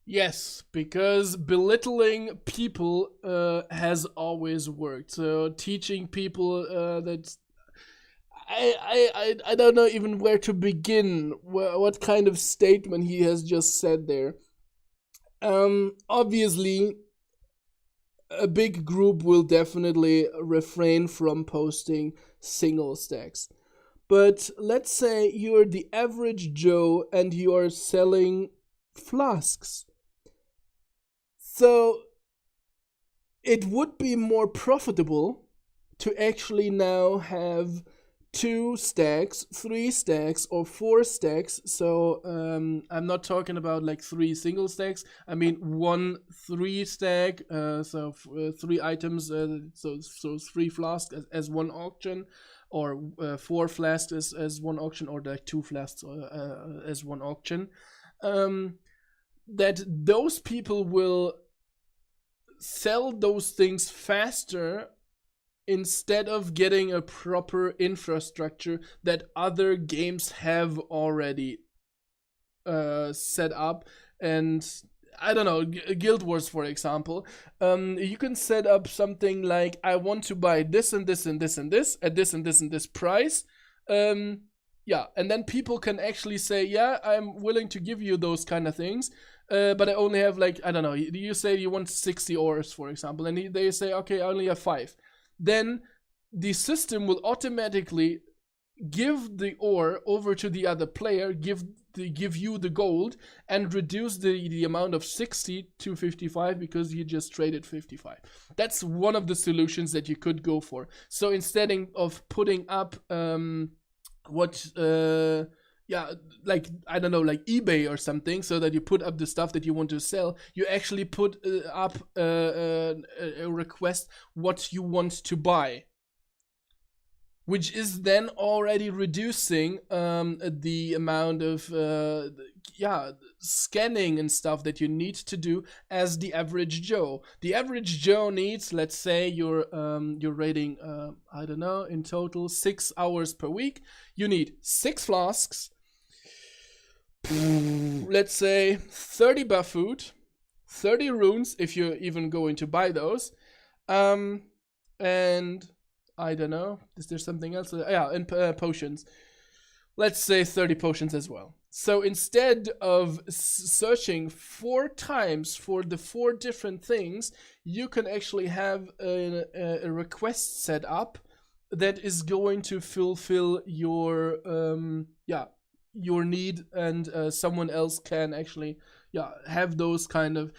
Yes, because belittling people has always worked. So teaching people that I don't know even where to begin. What kind of statement he has just said there. Obviously, a big group will definitely refrain from posting single stacks. But let's say you're the average Joe and you are selling flasks. So it would be more profitable to actually now have 2 stacks, 3 stacks, or 4 stacks. So I'm not talking about like 3 single stacks. I mean 1 3 stack. So 3 items. So 3 flasks as one auction, or 4 flasks as one auction, or like 2 flasks as one auction. Um, that those people will sell those things faster instead of getting a proper infrastructure that other games have already set up. And I don't know, Guild Wars, for example, you can set up something like, I want to buy this and this and this and this at this and this and this price. Yeah, and then people can actually say, yeah, I'm willing to give you those kind of things. But I only have, like, I don't know, you say you want 60 ores, for example, and they say, okay, I only have 5. Then the system will automatically give the ore over to the other player, give you the gold, and reduce the amount of 60 to 55 because you just traded 55. That's one of the solutions that you could go for. So instead of putting up what yeah, like, I don't know, like eBay or something, so that you put up the stuff that you want to sell, you actually put up a request what you want to buy, which is then already reducing the amount of scanning and stuff that you need to do as the average Joe. The average Joe needs, let's say you're rating, I don't know, in total 6 hours per week. You need 6 flasks, let's say 30 buff food, 30 runes if you're even going to buy those, and I don't know, is there something else? Yeah, and potions. Let's say 30 potions as well. So instead of searching 4 times for the 4 different things, you can actually have a request set up that is going to fulfill your your need, and someone else can actually have those kind of.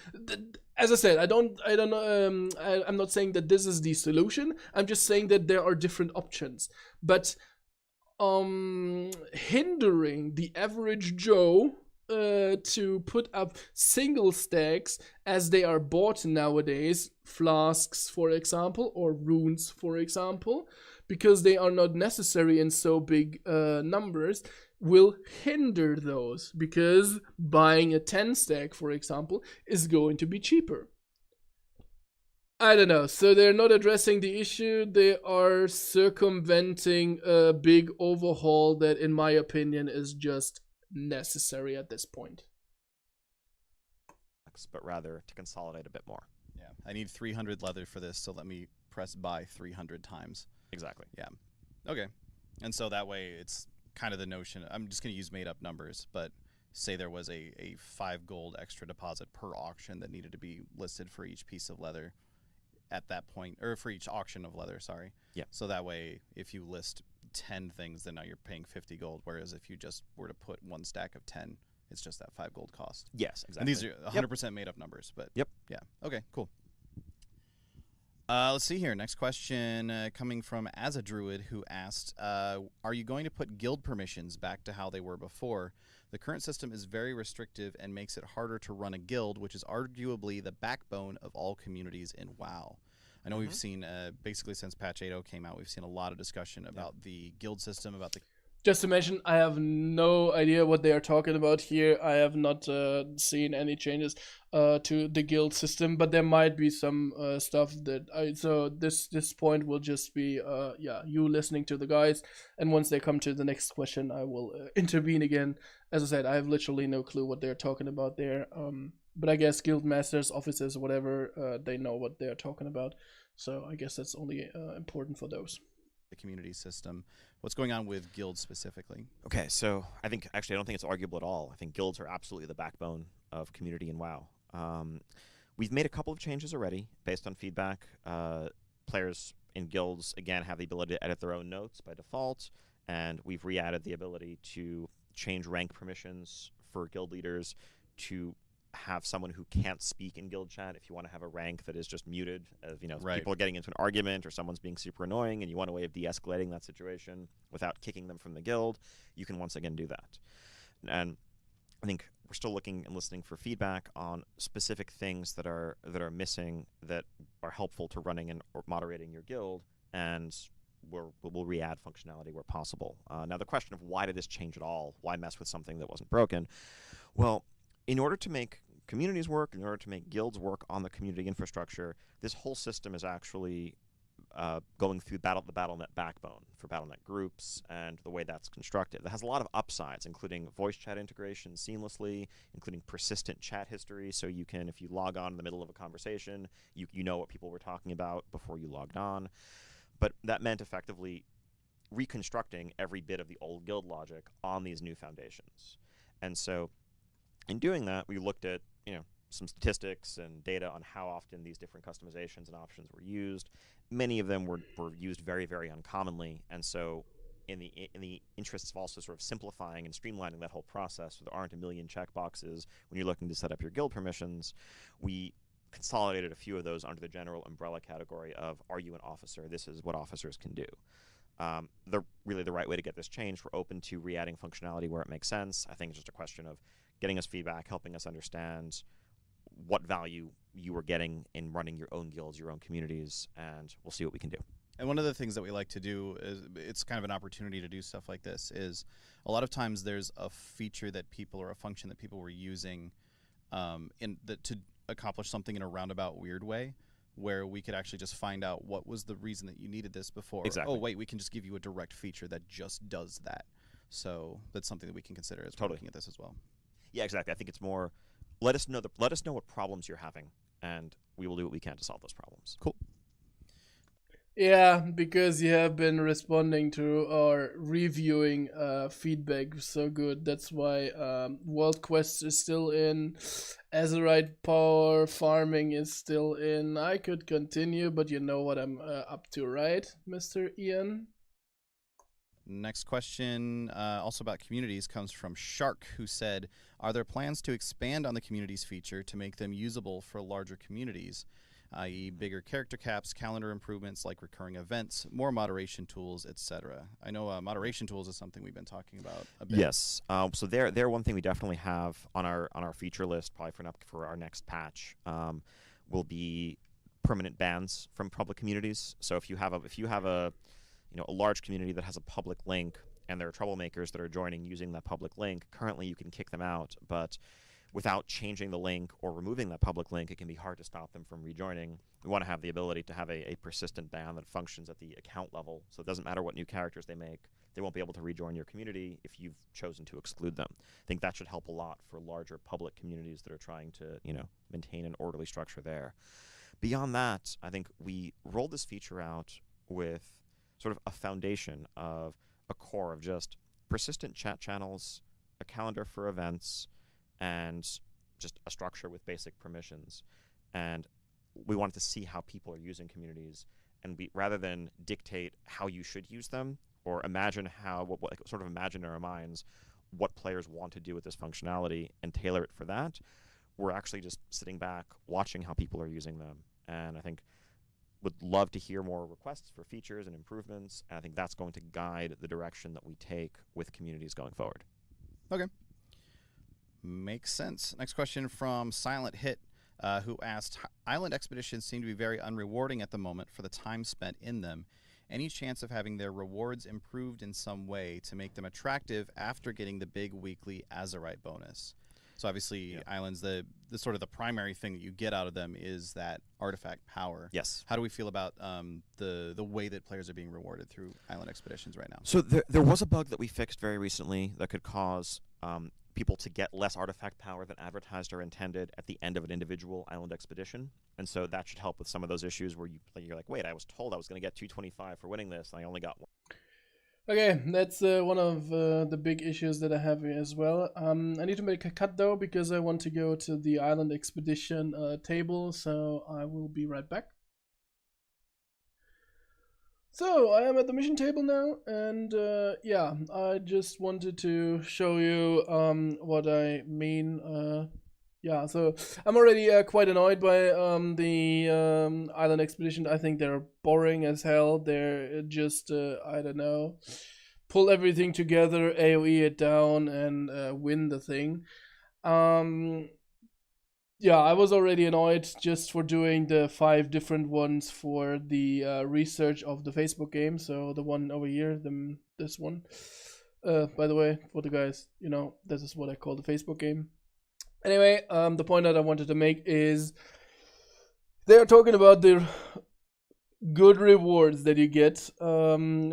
As I said, I don't know. I'm not saying that this is the solution. I'm just saying that there are different options. But hindering the average Joe to put up single stacks as they are bought nowadays, flasks, for example, or runes, for example, because they are not necessary in so big numbers, will hinder those, because buying a 10 stack, for example, is going to be cheaper. I don't know. So they're not addressing the issue. They are circumventing a big overhaul that, in my opinion, is just necessary at this point. But rather to consolidate a bit more. Yeah, I need 300 leather for this, so let me press buy 300 times. Exactly. Yeah. Okay. And so that way it's kind of the notion. I'm just going to use made up numbers, but say there was a 5 gold extra deposit per auction that needed to be listed for each piece of leather at that point, or for each auction of leather, sorry. Yeah. So that way, if you list 10 things, then now you're paying 50 gold, whereas if you just were to put 1 stack of 10, it's just that 5 gold cost. Yes, exactly. And these are 100% made up numbers, but yep. Yeah. Okay, cool. Let's see here. Next question coming from As a Druid, who asked, are you going to put guild permissions back to how they were before? The current system is very restrictive and makes it harder to run a guild, which is arguably the backbone of all communities in WoW. I know we've seen, basically since patch 8.0 came out, we've seen a lot of discussion about the guild system, about the... Just to mention, I have no idea what they are talking about here. I have not seen any changes to the guild system, but there might be some stuff that so this point will just be you listening to the guys, and once they come to the next question, I will intervene again. As I said, I have literally no clue what they're talking about there. But I guess guild masters, officers, whatever, they know what they're talking about. So I guess that's only important for those. The community system. What's going on with guilds specifically? Okay, so I think actually I don't think it's arguable at all. I think guilds are absolutely the backbone of community in WoW. We've made a couple of changes already based on feedback. Players in guilds again have the ability to edit their own notes by default, and we've re-added the ability to change rank permissions for guild leaders to have someone who can't speak in guild chat. If you want to have a rank that is just muted, if Right. people are getting into an argument or someone's being super annoying and you want a way of de-escalating that situation without kicking them from the guild, you can once again do that. And I think we're still looking and listening for feedback on specific things that are missing that are helpful to running and or moderating your guild, and we'll re-add functionality where possible. Now the question of why did this change at all? Why mess with something that wasn't broken? Well, in order to make communities work, in order to make guilds work on the community infrastructure, this whole system is actually going through the BattleNet backbone for BattleNet groups and the way that's constructed. It has a lot of upsides, including voice chat integration seamlessly, including persistent chat history, so you can, if you log on in the middle of a conversation, you know what people were talking about before you logged on. But that meant effectively reconstructing every bit of the old guild logic on these new foundations. And so in doing that, we looked at some statistics and data on how often these different customizations and options were used. Many of them were used very, very uncommonly, and so in the interests of also sort of simplifying and streamlining that whole process, so there aren't a million checkboxes when you're looking to set up your guild permissions, we consolidated a few of those under the general umbrella category of, are you an officer? This is what officers can do. Really the right way to get this changed. We're open to re-adding functionality where it makes sense. I think it's just a question of getting us feedback, helping us understand what value you were getting in running your own guilds, your own communities, and we'll see what we can do. And one of the things that we like to do is, it's kind of an opportunity to do stuff like this, is a lot of times there's a feature that people, or a function that people were using to accomplish something in a roundabout weird way, where we could actually just find out what was the reason that you needed this before. Exactly. Oh, wait, we can just give you a direct feature that just does that. So that's something that we can consider as we're looking at this as well. Yeah, exactly. I think it's more, let us know what problems you're having, and we will do what we can to solve those problems. Cool. Yeah, because you have been responding to or reviewing feedback so good. That's why World Quest is still in. Azeroth Power Farming is still in. I could continue, but you know what I'm up to, right, Mr. Ian? Next question, also about communities, comes from Shark, who said, are there plans to expand on the communities feature to make them usable for larger communities, i.e. bigger character caps, calendar improvements like recurring events, more moderation tools, etc.? I know moderation tools is something we've been talking about a bit. Yes. So they're one thing we definitely have on our feature list, probably for our next patch, will be permanent bans from public communities. So if you have a large community that has a public link and there are troublemakers that are joining using that public link, currently you can kick them out, but without changing the link or removing that public link, it can be hard to stop them from rejoining. We want to have the ability to have a persistent ban that functions at the account level, so it doesn't matter what new characters they make, they won't be able to rejoin your community if you've chosen to exclude them. I think that should help a lot for larger public communities that are trying to maintain an orderly structure there. Beyond that, I think we rolled this feature out with sort of a foundation of a core of just persistent chat channels, a calendar for events, and just a structure with basic permissions. And we wanted to see how people are using communities, and rather than dictate how you should use them or imagine imagine in our minds what players want to do with this functionality and tailor it for that, we're actually just sitting back watching how people are using them. And I think would love to hear more requests for features and improvements, and I think that's going to guide the direction that we take with communities going forward. Okay. Makes sense. Next question from Silent Hit, who asked, island expeditions seem to be very unrewarding at the moment for the time spent in them. Any chance of having their rewards improved in some way to make them attractive after getting the big weekly Azeroth bonus? So obviously, islands, the sort of the primary thing that you get out of them is that artifact power. Yes. How do we feel about the way that players are being rewarded through island expeditions right now? So there was a bug that we fixed very recently that could cause people to get less artifact power than advertised or intended at the end of an individual island expedition. And so that should help with some of those issues where you're like, wait, I was told I was going to get 225 for winning this, and I only got 1. Okay, that's one of the big issues that I have here as well. I need to make a cut though, because I want to go to the island expedition table, so I will be right back. So I am at the mission table now, and yeah, I just wanted to show you what I mean. Yeah, so I'm already quite annoyed by the island expedition. I think they're boring as hell. They're just I don't know, pull everything together, AOE it down, and win the thing. Yeah, I was already annoyed just for doing the 5 different ones for the research of the Facebook game. So the one over here, this one. By the way, for the guys, you know, this is what I call the Facebook game. Anyway, the point that I wanted to make is they're talking about the good rewards that you get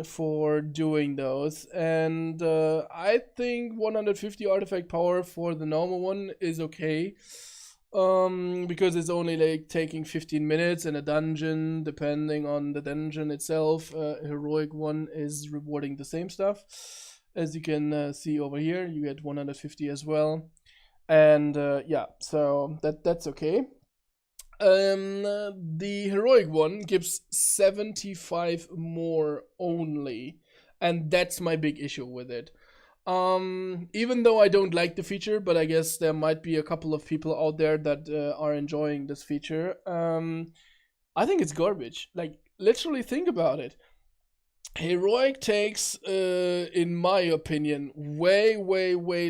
for doing those, and I think 150 artifact power for the normal one is okay. Because it's only like taking 15 minutes in a dungeon, depending on the dungeon itself. A heroic one is rewarding the same stuff. As you can see over here, you get 150 as well. And yeah, so that's okay. The heroic one gives 75 more only, and that's my big issue with it. Even though I don't like the feature, but I guess there might be a couple of people out there that are enjoying this feature. I think it's garbage. Like, literally think about it. Heroic takes, in my opinion, way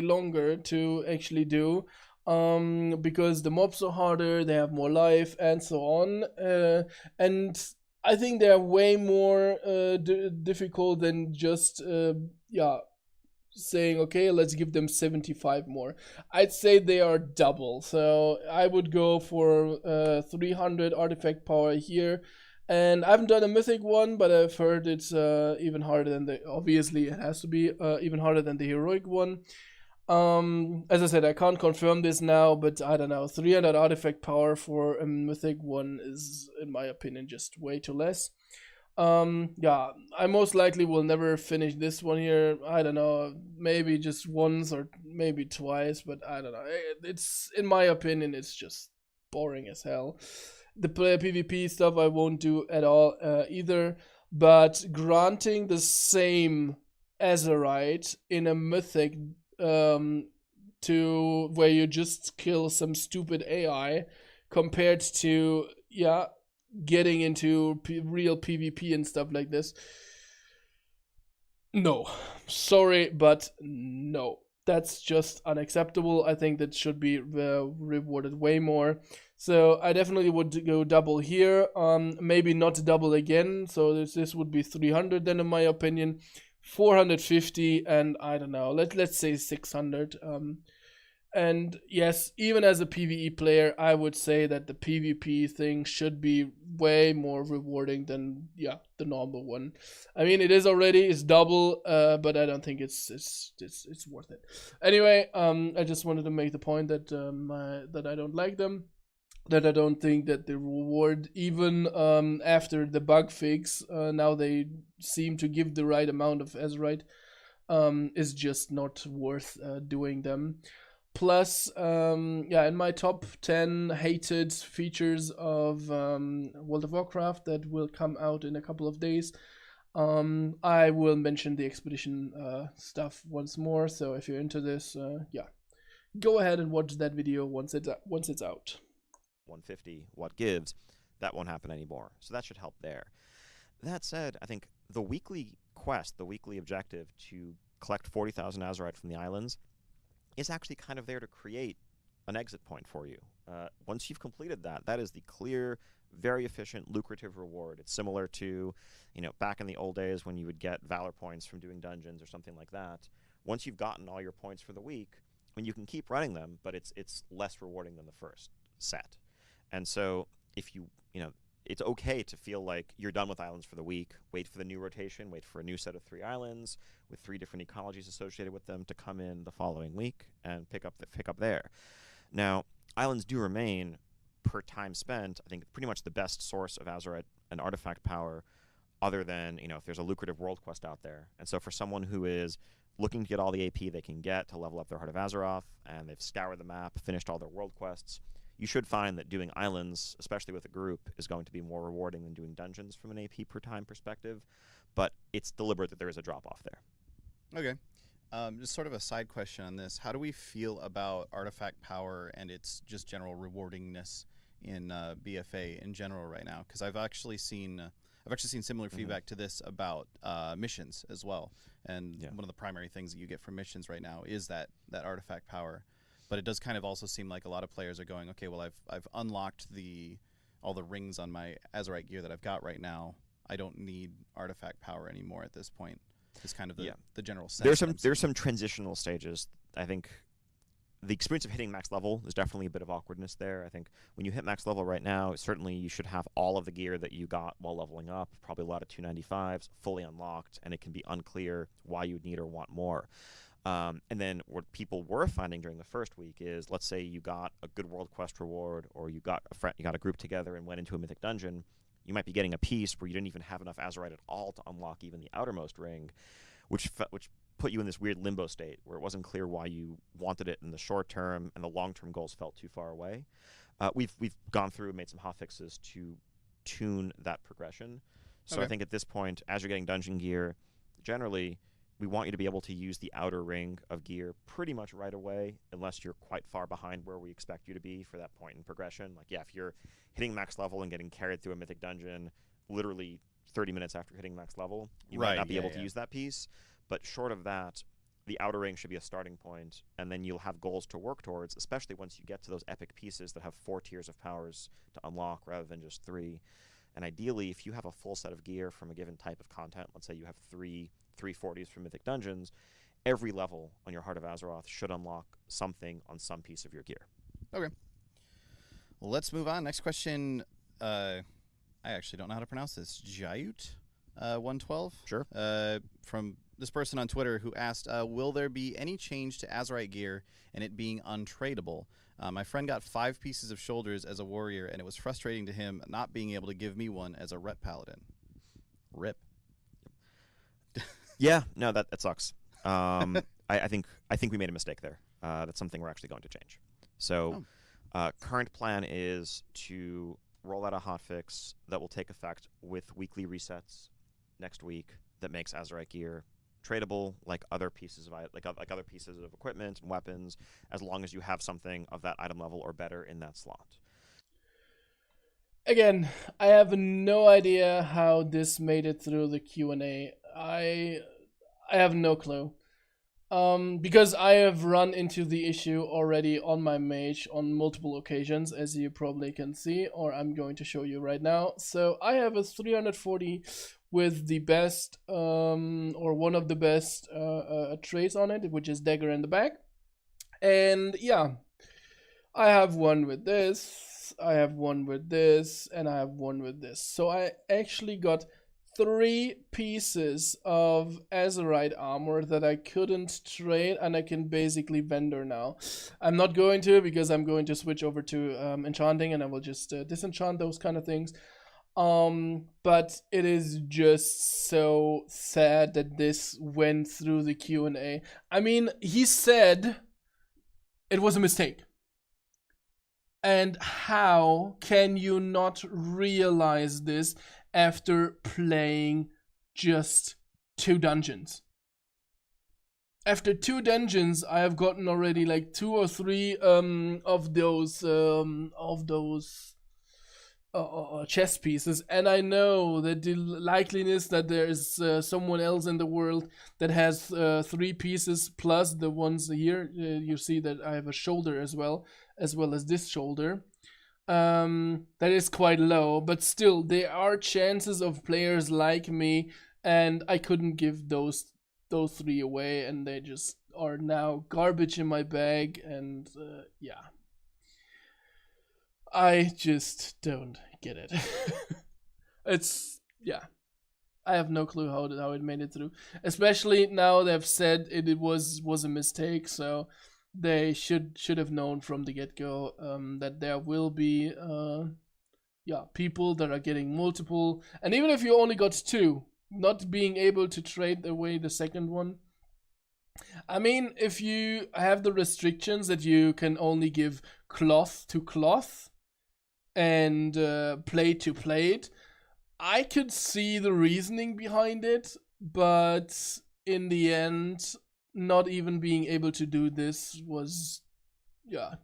longer to actually do. Because the mobs are harder, they have more life, and so on. And I think they are way more difficult than just, yeah, saying, okay, let's give them 75 more. I'd say they are double. So I would go for 300 artifact power here. And I haven't done a mythic one, but I've heard it's even harder than obviously it has to be even harder than the heroic one. As I said, I can't confirm this now, but I don't know, 300 artifact power for a mythic one is, in my opinion, just way too less. Yeah, I most likely will never finish this one here. I don't know, maybe just once or maybe twice, but I don't know. It's, in my opinion, it's just boring as hell. The PvP stuff I won't do at all either, but granting the same Azeroth in a mythic to where you just kill some stupid AI compared to, yeah, getting into real PvP and stuff like this. No, sorry, but no. That's just unacceptable. I think that should be rewarded way more. So I definitely would go double here. Maybe not double again. So this would be 300 then, in my opinion. 450, and I don't know. Let's say 600. And yes, even as a PvE player, I would say that the PvP thing should be way more rewarding than, yeah, the normal one. I mean, it's double, but I don't think it's worth it. Anyway, I just wanted to make the point that that I don't like them, that I don't think that the reward, even after the bug fix, now they seem to give the right amount of Azeroth, is just not worth doing them. Plus, yeah, in my top 10 hated features of World of Warcraft that will come out in a couple of days, I will mention the expedition stuff once more. So if you're into this, yeah, go ahead and watch that video once it's out. 150, what gives, that won't happen anymore. So that should help there. That said, I think the weekly quest, the weekly objective to collect 40,000 Azeroth from the islands, is actually kind of there to create an exit point for you. Once you've completed that, that is the clear, very efficient, lucrative reward. It's similar to, back in the old days when you would get Valor points from doing dungeons or something like that. Once you've gotten all your points for the week, you can keep running them, but it's less rewarding than the first set. And so if you it's okay to feel like you're done with islands for the week. Wait for the new rotation. Wait for a new set of 3 islands with 3 different ecologies associated with them to come in the following week and pick up there. Now, islands do remain, per time spent, I think pretty much the best source of Azeroth and artifact power, other than, if there's a lucrative world quest out there. And so for someone who is looking to get all the AP they can get to level up their Heart of Azeroth, and they've scoured the map, finished all their world quests, you should find that doing islands, especially with a group, is going to be more rewarding than doing dungeons from an AP per time perspective. But it's deliberate that there is a drop-off there. Okay. Just sort of a side question on this. How do we feel about artifact power and its just general rewardingness in BFA in general right now? Because I've actually seen similar feedback to this about missions as well. And one of the primary things that you get from missions right now is that artifact power. But it does kind of also seem like a lot of players are going, okay, well, I've unlocked all the rings on my Azerite gear that I've got right now. I don't need artifact power anymore at this point. Is kind of the general sense. There's some transitional stages. I think the experience of hitting max level is definitely a bit of awkwardness there. I think when you hit max level right now, certainly you should have all of the gear that you got while leveling up, probably a lot of 295s, fully unlocked, and it can be unclear why you would need or want more. And then what people were finding during the first week is, let's say you got a good world quest reward, or you got a group together and went into a mythic dungeon. You might be getting a piece where you didn't even have enough Azerite at all to unlock even the outermost ring, which put you in this weird limbo state where it wasn't clear why you wanted it in the short term, and the long-term goals felt too far away. We've gone through and made some hotfixes to tune that progression. So I think at this point, as you're getting dungeon gear, generally we want you to be able to use the outer ring of gear pretty much right away, unless you're quite far behind where we expect you to be for that point in progression. Like, if you're hitting max level and getting carried through a mythic dungeon literally 30 minutes after hitting max level, you might not be able to use that piece. But short of that, the outer ring should be a starting point, and then you'll have goals to work towards, especially once you get to those epic pieces that have 4 tiers of powers to unlock rather than just 3. And ideally, if you have a full set of gear from a given type of content, let's say you have 3 340s from Mythic Dungeons, every level on your Heart of Azeroth should unlock something on some piece of your gear. Okay. Well, let's move on. Next question. I actually don't know how to pronounce this. Jayut 112? Sure. From this person on Twitter who asked, will there be any change to Azerite gear and it being untradeable? My friend got 5 pieces of shoulders as a warrior, and it was frustrating to him not being able to give me one as a rep paladin. Rip. Yeah, no, that sucks. I think we made a mistake there. That's something we're actually going to change. So current plan is to roll out a hotfix that will take effect with weekly resets next week that makes Azerite gear tradable like other pieces of other pieces of equipment and weapons, as long as you have something of that item level or better in that slot. Again, I have no idea how this made it through the Q&A. I have no clue. Because I have run into the issue already on my mage on multiple occasions, as you probably can see, or I'm going to show you right now. So I have a 340 with the best, or one of the best traits on it, which is dagger in the back. And yeah, I have one with this, I have one with this, and I have one with this. So I actually got 3 pieces of Azerite armor that I couldn't trade, and I can basically vendor now. I'm not going to, because I'm going to switch over to enchanting, and I will just disenchant those kind of things. But it is just so sad that this went through the Q&A. I mean, he said it was a mistake. And how can you not realize this after playing just 2 dungeons? After 2 dungeons, I have gotten already like 2 or 3 of those chess pieces, and I know that the likeliness that there is someone else in the world that has 3 pieces plus the ones here. You see that I have a shoulder as well as this shoulder. That is quite low, but still there are chances of players like me, and I couldn't give those 3 away, and they just are now garbage in my bag. And yeah, I just don't get it. It's yeah. I have no clue how it made it through. Especially now they've said it was a mistake, so they should have known from the get go that there will be people that are getting multiple, and even if you only got two, not being able to trade away the second one. I mean, if you have the restrictions that you can only give cloth to cloth and plate to plate, I could see the reasoning behind it, but in the end, not even being able to do this was,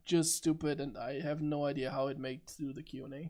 just stupid, and I have no idea how it made through the Q&A.